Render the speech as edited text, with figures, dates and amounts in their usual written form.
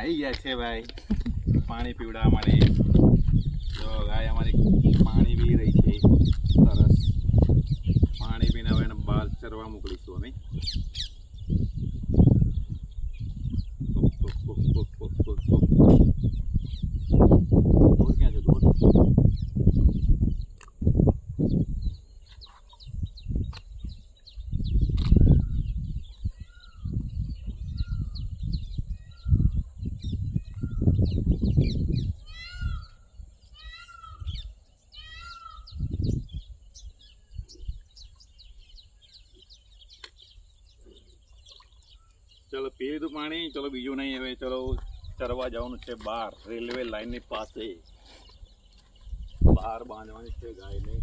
આવી ગયા છે ભાઈ પાણી પીવડાવવા માટે. જો ગાય અમારી પાણી પી રહી છે. સરસ પાણી પીને હવે એને બહાર ચરવા મોકલીશું અમે. ક્યાં છે દૂધ? ચલો પી લીધું પાણી. ચલો બીજું નહીં, હવે ચલો ચરવા જવાનું છે બહાર. રેલવે લાઈનની પાસે બહાર બાંધવાની છે ગાયને.